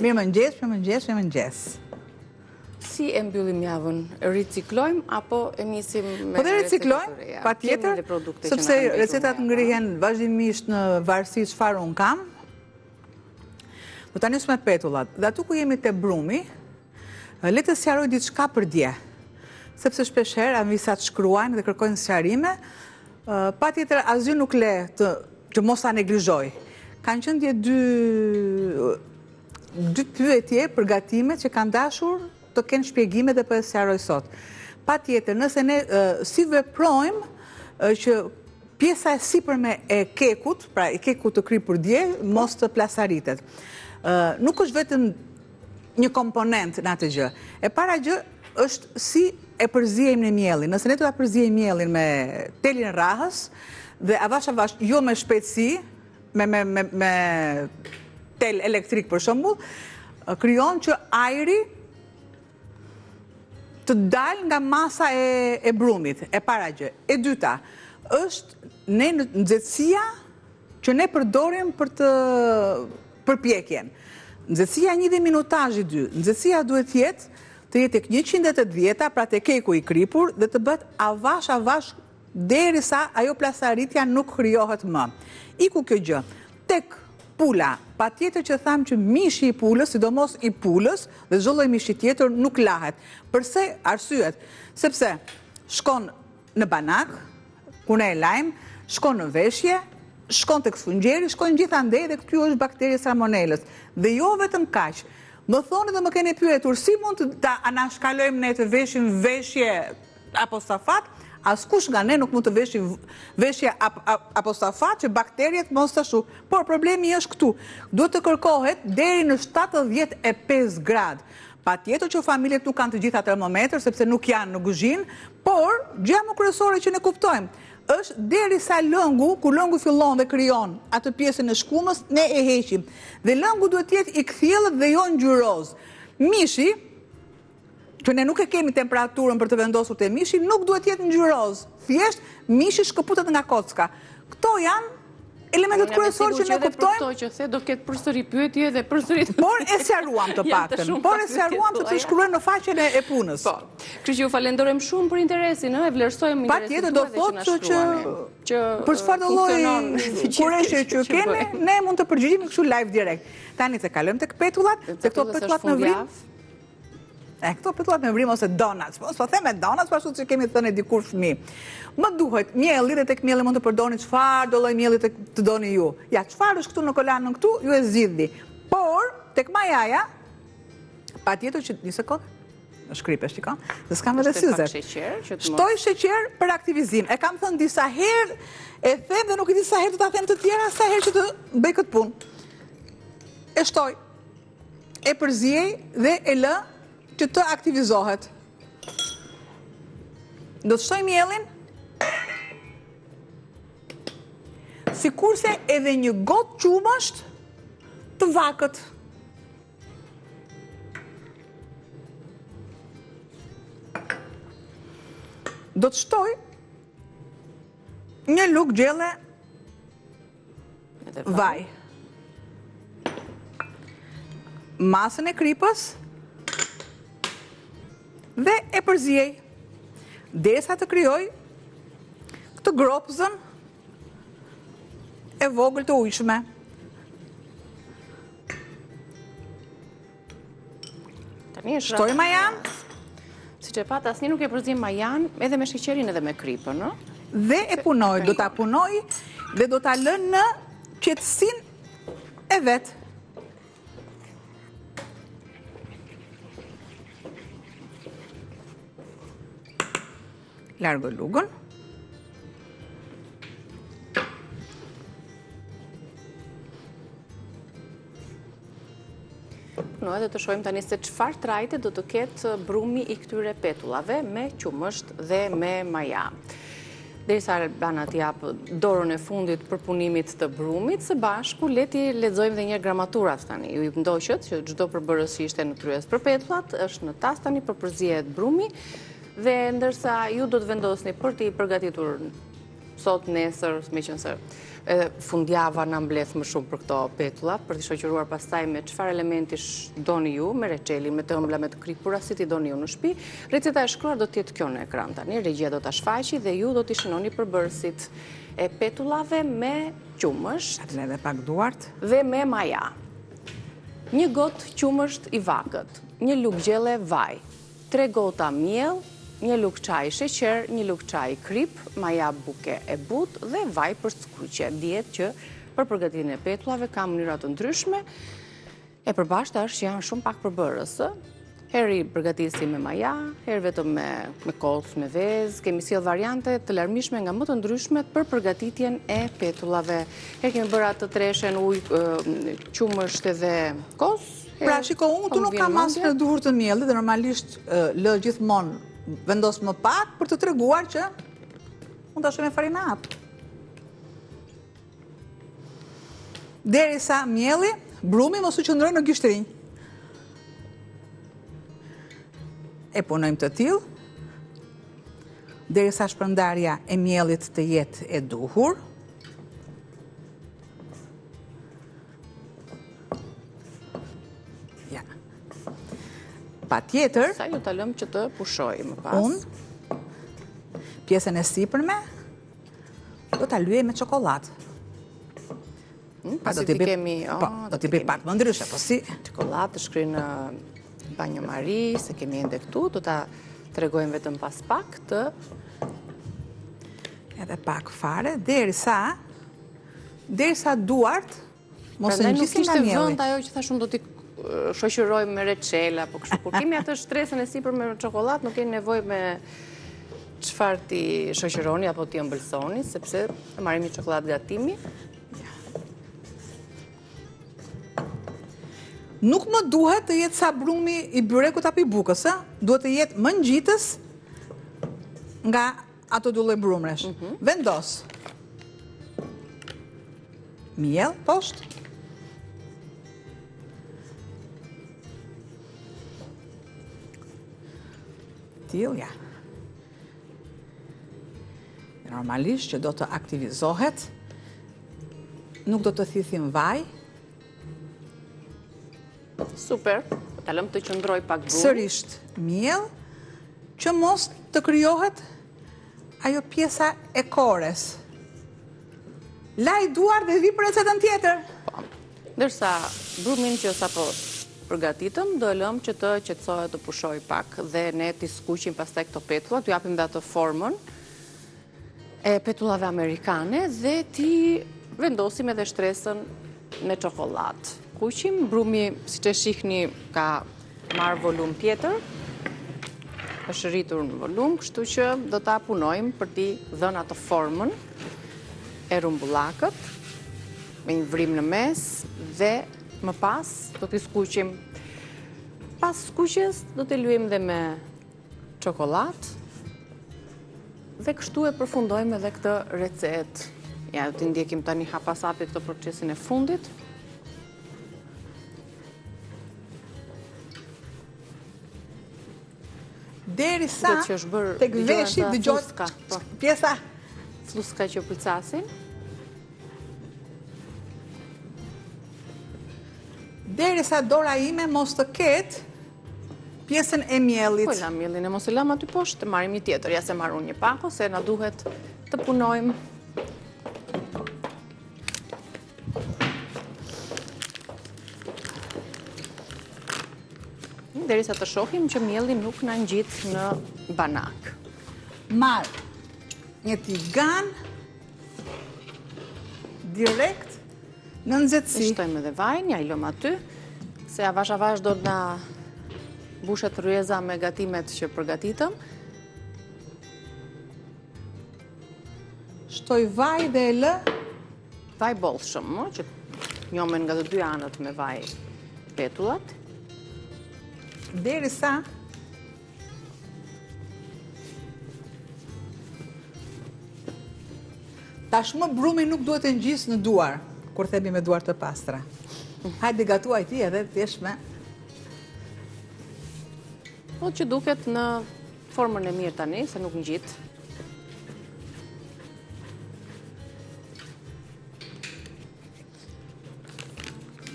Mirëmëngjes. Si e mbyllim javën? Riciklojmë apo e nisim me Po dhe riciklojmë, patjetër, sepse recetat ngrihen vazhdimisht në varësi çfarë un kam. Do ta nis me petullat. Dhe atu ku jemi te brumi, le të sqaroj diçka për dje. Sepse shpeshherë anvisat shkruajnë dhe kërkojnë sqarime, patjetër asgjë nuk le të mos ta neglizhoj. Kanë qenë dje dy pyetje përgatime që kanë dashur të kenë shpjegime dhe po e sqaroj sot. Patjetër, nëse ne si veprojmë që pjesa e sipërme e kekut, pra e kekut të kripur dje, mos të plasaritet. Nuk është vetëm një komponent në atë gjë. E para gjë është si e përziejmë në mielin. Nëse ne do ta përziejmë mielin me telin e rrahës dhe avash jo me shpejtësi, me tel elektrik për shembull, krijon që ajri të dalë nga masa e brumit, e para gjë. E dyta, është nxehtësia që ne përdorim për pjekjen. Nxehtësia 1 dhe minutazhi 2. Nxehtësia duhet të jetë tek 180, pra te keku i kripur, dhe të bëhet avash derisa ajo plasaritja nuk krijohet më. Iku kjo gjë. Tek pula, patjetër që tham që mishi i pulës, sidomos i pulës, dhe çdo lloj mishi tjetër nuk lahet. Përse? Arsyet, sepse shkon në banak, ku ne e lajm, shkon në veshje, shkon tek sfungjeri, shkon gjithandej dhe këtu është bakteria salmonelës. Dhe jo vetëm kaq. Më thoni dhe më keni pyetur si mund të ta anashkalojmë ne të veshim veshje apostafat? Askush nga ne nuk mund të veshje apostafat që bakteriet mos të shu. Por problemi është këtu. Duhet të kërkohet deri në 75 gradë. Patjetër që familjet nuk kanë të gjitha termometër, sepse nuk janë në kuzhinë, por gjëja më kryesore që ne kuptojmë është derisa lëngu, kur lëngu fillon dhe krijon atë pjesën e shkumës, ne e heqim. Dhe lëngu duhet të jetë i kthjellët dhe jo ngjyroz. Mishi, që ne nuk e kemi temperaturën për të vendosur te mishi, nuk duhet të jetë ngjyroz. Thjesht mishi shkëputet nga kocka. Këto janë elementet kryesorë që ne kuptojmë. Për to që the do ketë përsëri pyetje dhe përsëri. Por e sqaruam të paktën. Por e sqaruam sepse shkruan në faqen e punës. Po. Kështu që ju falenderojmë shumë për interesin, e vlerësojmë interesin. Patjetër do thotë që për çfarë do lloj kurëshe që keni, ne mund të përgjigjemi kështu live direkt. Tani të kalojmë tek petullat, se këto petullat në vrim. Këto petullat me vrim ose donuts. Po them donuts, ashtu që kemi thënë dikur fëmijë. Më duhet mielli dhe tek mielli mund të përdorni çfarë do lloj mielli të doni ju. Ja, çfarë është këtu në kolanën këtu, ju e zgjidhni. Por tek majaja, patjetër që një sekond, shkripe, shikon, se s'kam edhe syze. Shtoj sheqer për aktivizim. E kam thënë disa herë, e them dhe nuk e di sa herë do ta them të tjera, sa herë që të bëj këtë punë. E shtoj, e përziej dhe e lë që të aktivizohet. Do të shtoj mielin, sikurse edhe një gotë qumësht të vakët. Do të shtoj një lugë gjelle vaj. Masën e kripës dhe e përziej. Derisa të krijoj këtë gropëzën e vogël të ujshme. Shtoj majan. Siç e pat, asnjë nuk e përzim majan, edhe me sheqerin edhe me kripën, no? Dhe e punoj, do ta punoj dhe do ta lë në qetësinë e vet. Largo lugën. No, edhe të shohim tani se çfarë trajte do të ketë brumi i këtyre petullave me qumësht dhe me maja. Derisa Albana t'i jap dorën e fundit për punimit të brumit, së bashku leti lexojmë edhe një gramaturat tani. Ju ndoqët që çdo përbërës që ishte në tryez për petullat është në tas tani për përzihet brumi. Dhe ndërsa ju do të vendosni për t'i përgatitur sot, nesër, me qenë se fundjava na mbledh më shumë për këto petulla, për të shoqëruar pastaj me çfarë elementi doni ju, me reçeli, me të ëmbla, me të kripura, si ti doni ju në shtëpi. Receta e shkruar do të jetë kjo në ekran tani. Regjia do ta shfaqi dhe ju do t'i shënoni përbërësit e petullave me qumësht. Atë edhe pak duart. Dhe me maja. 1 gotë qumësht i vakët, 1 lugë gjelle vaj, 3 gota miell, 1 lugë çaj sheqer, 1 lugë çaj krip, maja buke e butë dhe vaj për skuqe. Dihet që për përgatitjen e petullave ka mënyra të ndryshme. E përbashkëta është që janë shumë pak përbërës. Heri përgatisi me maja, herë vetëm me kos, me vezë. Kemi sjell variante të larmishme nga më të ndryshmet për përgatitjen e petullave. Herë kemi bërë atë treshen, ujë, qumësht edhe kos. Pra, shiko, unë të nuk kam asë në duhur të miellit dhe normalisht lë gjithmonë vendos më pak për të treguar që unë të shumë e farinat. Derisa mielli, brumi mos u qëndroj në gishtrinj. E punojmë të tillë, derisa shpërndarja e miellit të jetë e duhur. Ja. Patjetër, sa ju ta lëm që të pushoj më pas. Unë pjesën e sipërme do ta lyej me çokoladë. Pasi ti kemi, do t'i bëj pak më ndryshe, po si çokoladë të shkruaj në banjo mari, se kemi ende këtu, do ta tregojmë vetëm pas pak të edhe pak fare, derisa duart mos e ngjisin nga nuk kishte mielli. vend ajo që thash unë do t'i shoqërojmë me reçela, po kështu kur kemi atë shtresën e sipër me çokoladë, nuk keni nevojë me çfarë ti shoqëroni apo ti ëmbëlsoni, sepse marrim një çokoladë gatimi. Nuk më duhet të jetë sa brumi i byrekut apo i bukës, duhet të jetë më ngjitës nga ato dy lloj brumresh. Vendos miell poshtë. Tillë, ja. Normalisht që do të aktivizohet, nuk do të thithim vaj. Super, ta lëm të qëndroj pak brumi. Sërisht miell, që mos të krijohet ajo pjesa e kores. Laj duar dhe vi për recetën tjetër. Po. Ndërsa brumin që sapo përgatitëm, do e lëm që të qetësohet, të pushoj pak dhe ne t'i skuqim pastaj këto petulla, t'u japim dhe atë formën e petullave amerikane dhe t'i vendosim edhe shtresën me çokoladë. Kuqim, brumi, siç e shihni, ka marrë volum tjetër, është rritur në volum, kështu që do ta punojmë për t'i dhënë atë formën e rumbullakët me një vrim në mes dhe më pas do t'i skuqim. Pas skuqjes do t'i luajmë dhe me çokoladë dhe kështu e përfundojmë edhe këtë recetë. Ja, do t'i ndjekim tani hap pas hapi këtë procesin e fundit. Derisa tek veshi dëgjohet pjesa fluska që pëlcasin. Derisa dora ime mos të ketë pjesën e miellit. Po la miellin e mos e lam aty poshtë, të marrim një tjetër. Ja se marrun një pak ose na duhet të punojmë. Derisa të shohim që mielli nuk na ngjit në banak. Marr një tigan direkt në nxehtësi. Shtojmë edhe vajin, ja i lëm aty, se avash do të na bushet rryeza me gatimet që përgatitëm. Shtoj vaj dhe e lë. Vaj bollshëm, që njomen nga të dy anët me vaj petullat. Derisa tashmë brumi nuk duhet të ngjisë në duar, kur themi me duar të pastra. Hajde gatuaj ti edhe thjesht me. Po që duket në formën e mirë tani, se nuk ngjit.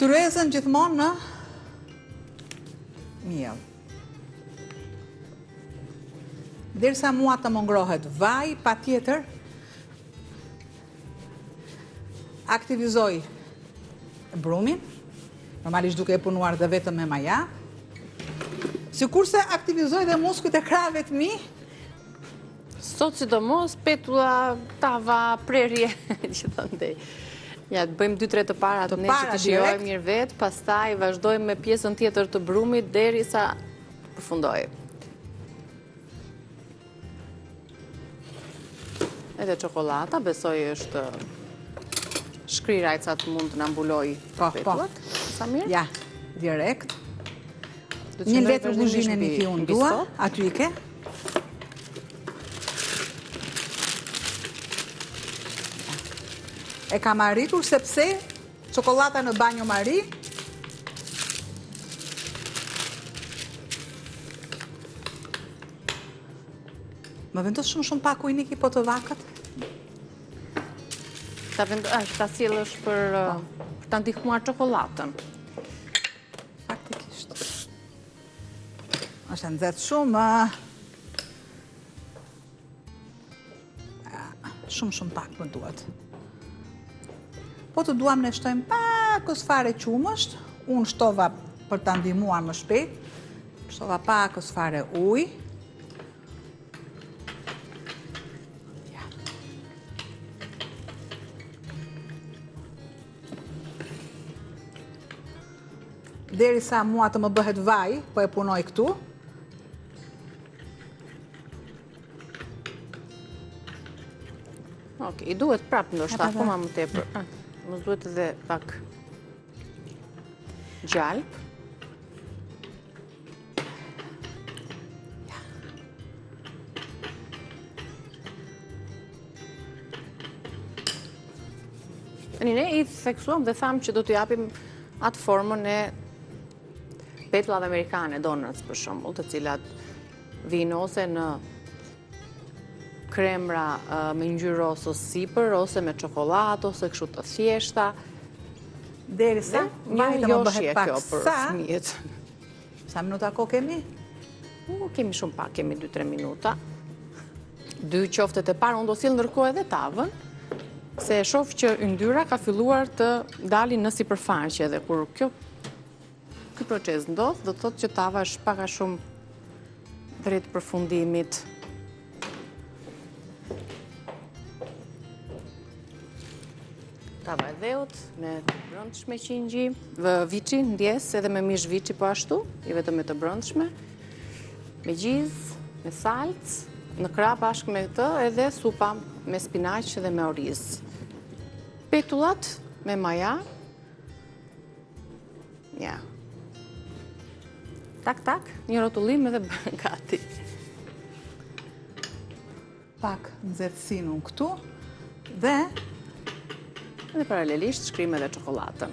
Ftyrezën gjithmonë në miell. Derisa mua të më ngrohet vaj, patjetër aktivizoj brumin, normalisht duke e punuar dhe vetëm me maja, sikurse aktivizoj dhe muskujt e krave të mi. Sot sidomos, petulla, tava, prerje, gjithandej. Ja, të bëjmë 2-3 të para ne që të shijojmë mirë vetë, pastaj vazhdojmë me pjesën tjetër të brumit derisa përfundoj. Edhe çokolata, besoj është shkrirajca të mund të na mbuloj petullat. Sa mirë? Ja, direkt. 1 letër buzhine një ki unë dua, aty i ke. E kam arritur sepse çokolata në banjo mari më vendos shumë pak ujniki po të vakët. Ta sjellësh për ta ndihmuar çokolatën. Faktikisht. Është nxehtë shumë. Shumë pak më duhet. Po të duam ne shtojmë pakës fare qumësht, unë shtova për të ndihmuar më shpejt, shtova pakës fare ujë. Ja. Derisa mua të më bëhet vaj, po e punoj këtu. Okej, i duhet prapë ndoshta akoma më tepër. Mos duhet edhe pak gjalp. Ne i theksuam dhe thamë që do të japim atë formën e petullave amerikane, donuts për shembull, të cilat vinë ose në kremra me ngjyrë ose sipër, ose me çokoladë, ose kështu të thjeshta. Derisa vaji më bëhet pak për fëmijët. Sa minuta ko kemi? Kemi shumë pak, kemi 2-3 minuta. 2 qoftet e parë, unë do sjell ndërkohë edhe tavën, se e shoh që yndyra ka filluar të dalin në sipërfaqe dhe kur ky proces ndodh, do të thotë që tava është pak a shumë drejt përfundimit. Tava e dheut, me të brëndshme qingji, viçi, ndjes edhe me mish viçi po ashtu, i vetëm me të brëndshme, me gjizë, me salcë, në krah bashkë me këtë, edhe supa me spinaq dhe me oriz. Petullat me maja. Ja. Tak, një rotullim edhe bën gati. Pak nxehtësinë unë këtu dhe paralelisht shkrim edhe çokoladën.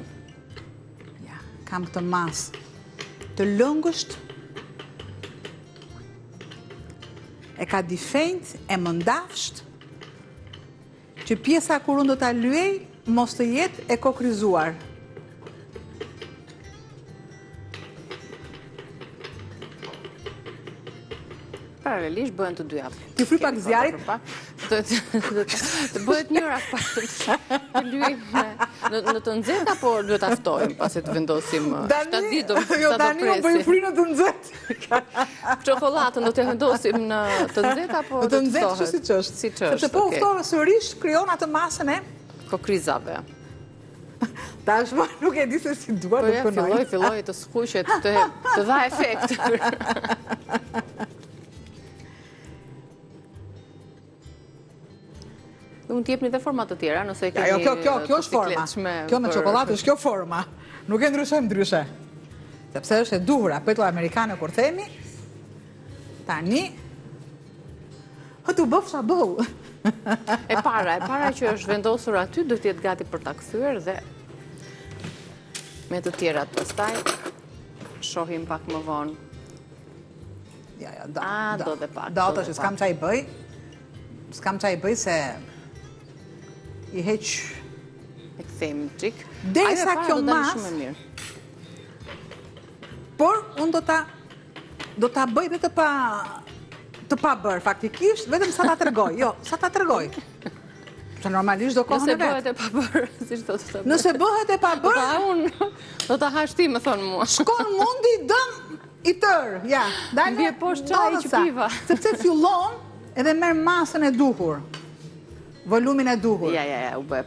Ja, kam këtë masë të lëngësht, e ka difenjt, e më ndafsht, që pjesa kur unë do ta lyej, mos të jetë e kokrizuar. Paralelisht bëhen të dyja. Ti fry pak zjarit? Të bëhet njëra pak të lyejmë në të nxehtë apo duhet ta ftojmë pasi të vendosim 7 ditë sa do presim. Jo, tani unë bëj fry në të nxehtë. Çokoladën do të vendosim në të nxehtë apo në të nxehtë siç është. Sepse po uftohet sërish, krijon atë masën e kokrizave. Tashmë nuk e di se si dua të punoj. Filloi të skuqet, të dha efekt. Unë t'jepni dhe format të tjera, nëse keni... Kjo është forma. Kjo me çokoladë është kjo forma. Nuk e ndryshojmë ndryshe. Sepse është e duhura, petulla amerikane kur themi, tani, tu bëfsha bëu. E para që është vendosur aty, do t'jetë gati për ta kthyer dhe me të tjerat pastaj, shohim pak më vonë. Do dhe pak. Do të që s'kam qa i bëj. S'kam qa i bëj se i heq themi çik. Derisa kjo mas, por unë do ta bëj dhe të pa bërë faktikisht, vetëm sa ta tregoj. Jo, sa ta tregoj. Se normalisht do kohën e vetë. Nëse bëhet e pa bërë, si shto të bërë. Nëse bëhet e pa bërë, do ta hash ti, më thonë mua. Shkon mundi dëm i tërë, ja. Bje poshtë çaj që piva. Sepse fillon edhe merr masën e duhur. Volumin e duhur. Ja, u bë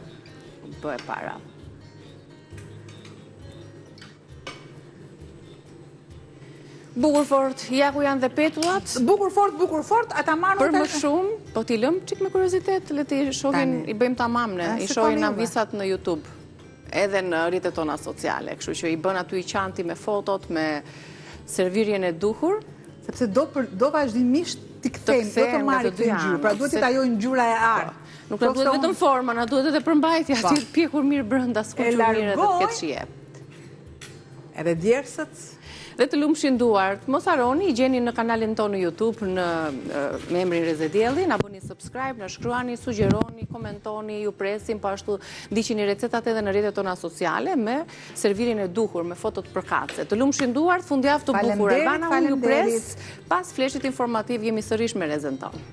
para. Bukur fort, ja ku janë dhe petullat. Bukur fort, ata marrë... Për më shumë, po t'i lëm qik me kuriozitet, le t'i shohin, i bëjmë ta mamne, i shohin avisat në YouTube, edhe në rrjetet tona sociale, kështu që i bën aty i qanti me fotot, me servirjen e duhur. Sepse do vazhdimisht t'i kthejmë, do të marri këtë ngjyrë, pra duhet t'i tajoj ngjyra e artë. Nuk na duhet vetëm forma, na duhet edhe përmbajtja, ti të pjekur mirë brenda, skuqur mirë edhe të ketë shije. Edhe djersët. Dhe të lumshin duart, mos harroni, i gjeni në kanalin tonë në YouTube me emrin Reze Dielli, na bëni subscribe, na shkruani, sugjeroni, komentoni, ju presim, po ashtu ndiqini recetat edhe në rrjetet tona sociale me servirjen e duhur, me fotot përkatëse. Të lumshin duart, fundjavë të bukur. Albana, unë ju pres, pas fleshit informativ jemi sërish me Rezen tonë.